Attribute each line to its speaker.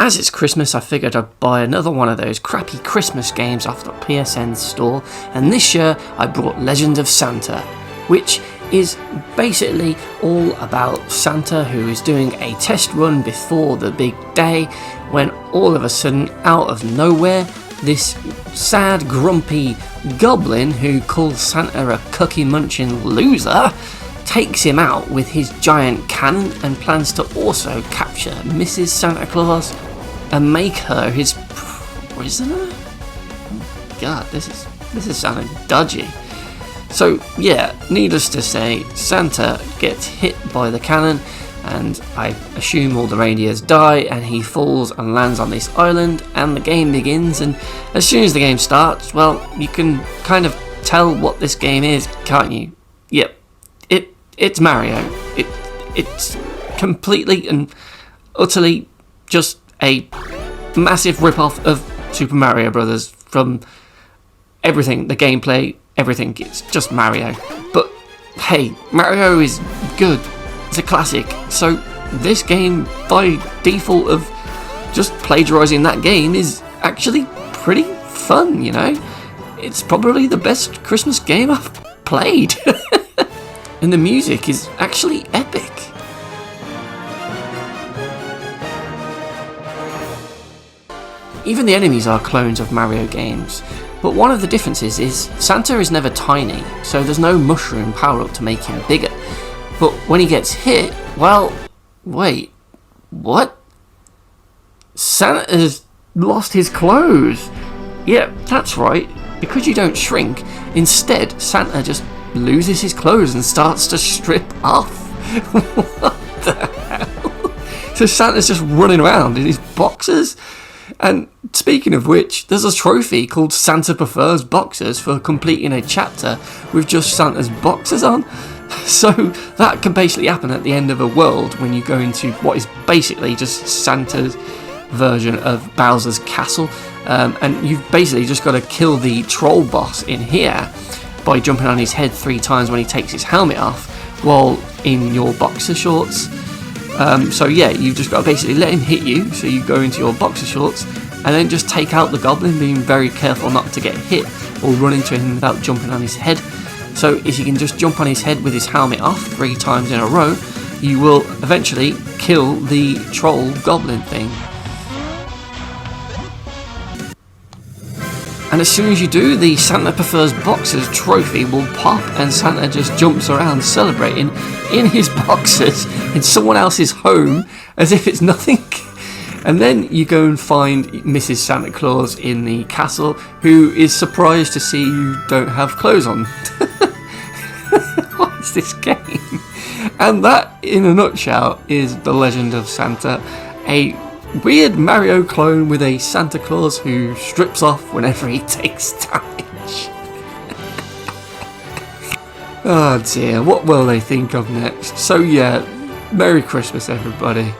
Speaker 1: As it's Christmas, I figured I'd buy another one of those crappy Christmas games off the PSN store, and this year I brought Legend of Santa, which is basically all about Santa who is doing a test run before the big day, when all of a sudden, out of nowhere, this sad, grumpy goblin who calls Santa a cookie-munching loser takes him out with his giant cannon and plans to also capture Mrs. Santa Claus and make her his prisoner? Oh God, this is sounding dodgy. So yeah, needless to say, Santa gets hit by the cannon, and I assume all the reindeers die, and he falls and lands on this island, and the game begins. And as soon as the game starts, well, you can kind of tell what this game is, can't you? Yep, it's Mario. It's completely and utterly just a massive rip-off of Super Mario Brothers from everything, the gameplay, everything. It's just Mario. But hey, Mario is good. It's a classic. So this game, by default of just plagiarising that game, is actually pretty fun, you know? It's probably the best Christmas game I've played. And the music is actually epic. Even the enemies are clones of Mario games, but one of the differences is Santa is never tiny, so there's no mushroom power-up to make him bigger. But when he gets hit, well, wait, what? Santa's lost his clothes. Yeah, that's right, because you don't shrink, instead Santa just loses his clothes and starts to strip off. What the hell? So Santa's just running around in his boxers. And speaking of which, there's a trophy called Santa Prefers Boxers for completing a chapter with just Santa's boxers on. So that can basically happen at the end of a world when you go into what is basically just Santa's version of Bowser's Castle. And you've basically just got to kill the troll boss in here by jumping on his head 3 times when he takes his helmet off while in your boxer shorts. So yeah, you've just got to basically let him hit you, so you go into your boxer shorts and then just take out the goblin, being very careful not to get hit or run into him without jumping on his head. So if you can just jump on his head with his helmet off 3 times in a row, you will eventually kill the troll goblin thing. And as soon as you do, the Santa Prefers Boxers trophy will pop, and Santa just jumps around celebrating in his boxers in someone else's home as if it's nothing. And then you go and find Mrs. Santa Claus in the castle, who is surprised to see you don't have clothes on. What is this game? And that, in a nutshell, is The Legend of Santa, a weird Mario clone with a Santa Claus who strips off whenever he takes damage. Oh dear, what will they think of next? So yeah, Merry Christmas everybody.